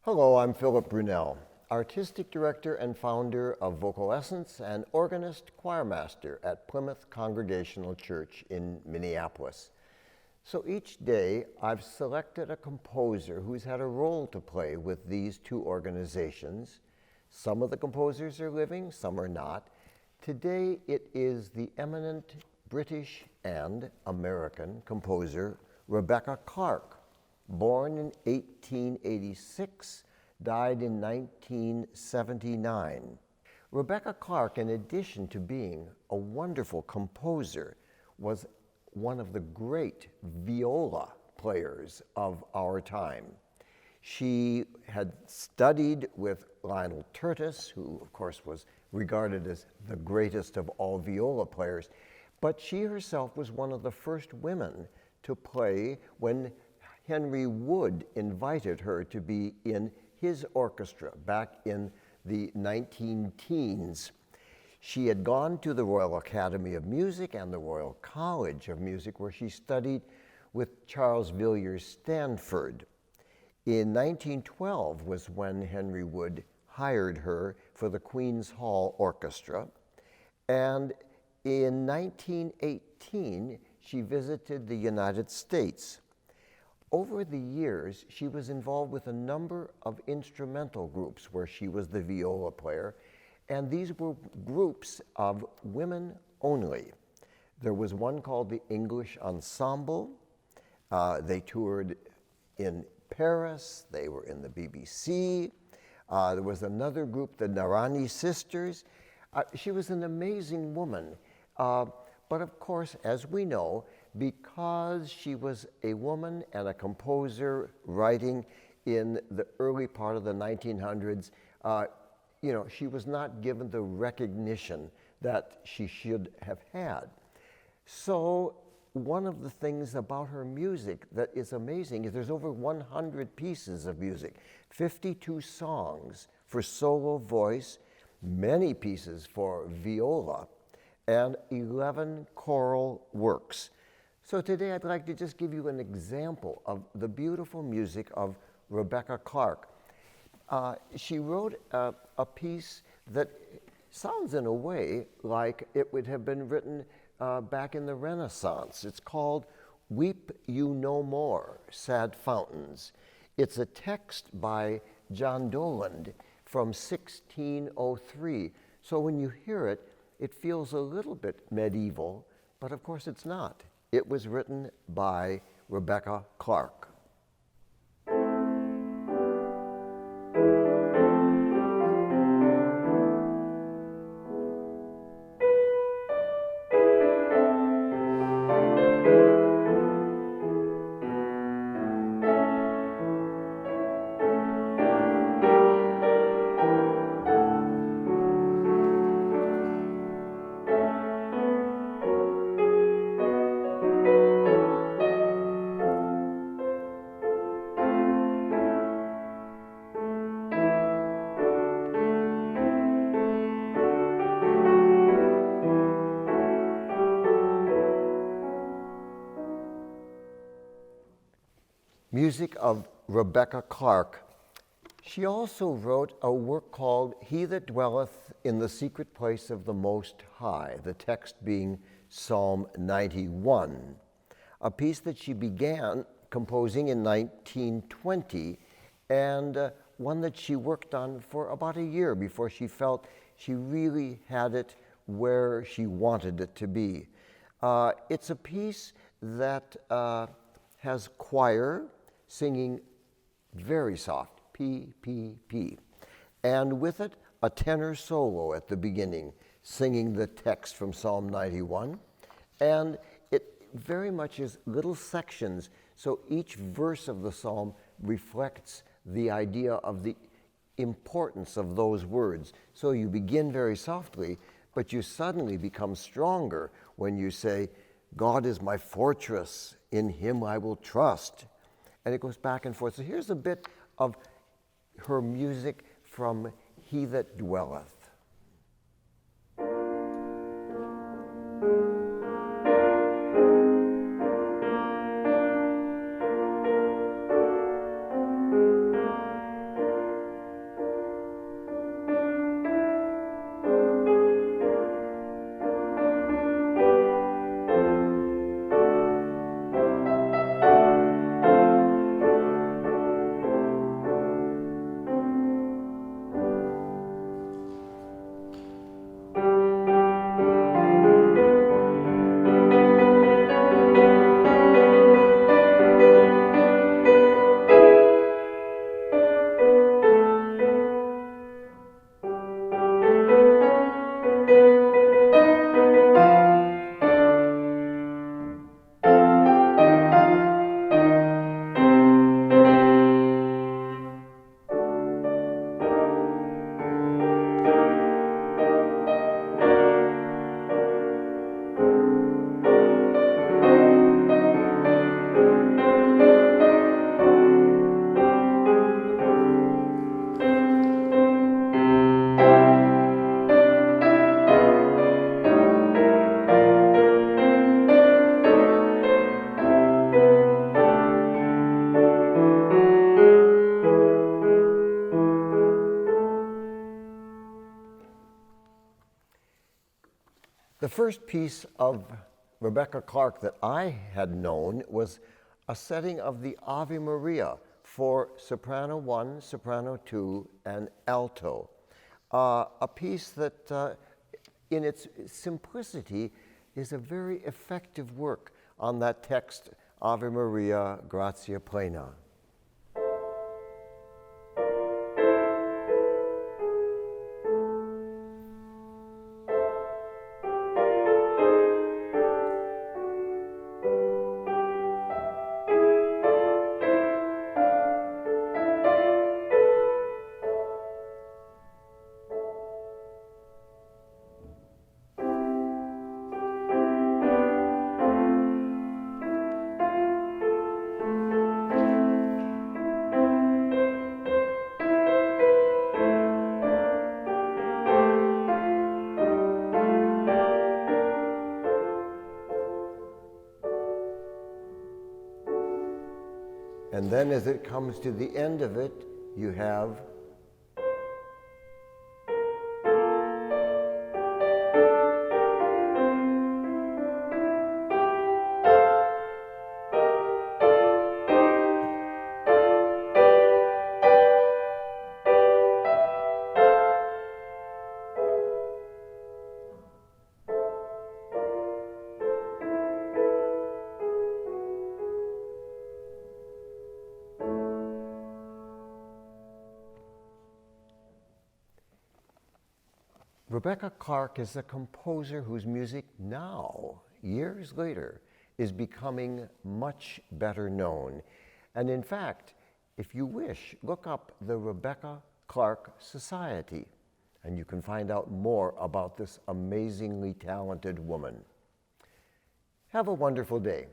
Hello, I'm Philip Brunelle, Artistic Director and founder of VocalEssence and organist choirmaster at Plymouth Congregational Church in Minneapolis. So each day I've selected a composer who's had a role to play with these two organizations. Some of the composers are living, some are not. Today it is the eminent British and American composer Rebecca Clarke, born in 1886, died in 1979. Rebecca Clarke, in addition to being a wonderful composer, was one of the great viola players of our time. She had studied with Lionel Tertis, who of course was regarded as the greatest of all viola players, but she herself was one of the first women to play when Henry Wood invited her to be in his orchestra back in the 19-teens. She had gone to the Royal Academy of Music and the Royal College of Music, where she studied with Charles Villiers Stanford. In 1912 was when Henry Wood hired her for the Queen's Hall Orchestra, and in 1918 she visited the United States. Over the years, she was involved with a number of instrumental groups where she was the viola player, and these were groups of women only. There was one called the English Ensemble. They toured in Paris. They were in the BBC. There was another group, the Narani Sisters. She was an amazing woman. But of course, as we know, because she was a woman and a composer writing in the early part of the 1900s, she was not given the recognition that she should have had. So one of the things about her music that is amazing is there's over 100 pieces of music, 52 songs for solo voice, many pieces for viola, and 11 choral works. So today I'd like to just give you an example of the beautiful music of Rebecca Clarke. She wrote a piece that sounds in a way like it would have been written back in the Renaissance. It's called Weep You No More, Sad Fountains. It's a text by John Doland from 1603. So when you hear it, it feels a little bit medieval, but of course it's not. It was written by Rebecca Clarke. Music of Rebecca Clarke. She also wrote a work called He That Dwelleth in the Secret Place of the Most High, the text being Psalm 91, a piece that she began composing in 1920, and one that she worked on for about a year before she felt she really had it where she wanted it to be. It's a piece that has choir singing very soft, P, P, P. And with it, a tenor solo at the beginning, singing the text from Psalm 91. And it very much is little sections, so each verse of the psalm reflects the idea of the importance of those words. So you begin very softly, but you suddenly become stronger when you say, God is my fortress, in him I will trust. And it goes back and forth. So here's a bit of her music from He That Dwelleth. first piece of Rebecca Clarke that I had known was a setting of the Ave Maria for soprano 1, soprano 2, and alto. A piece that, in its simplicity, is a very effective work on that text, Ave Maria, gratia plena. And then as it comes to the end of it, you have Rebecca Clarke is a composer whose music now, years later, is becoming much better known. And in fact, if you wish, look up the Rebecca Clarke Society, and you can find out more about this amazingly talented woman. Have a wonderful day.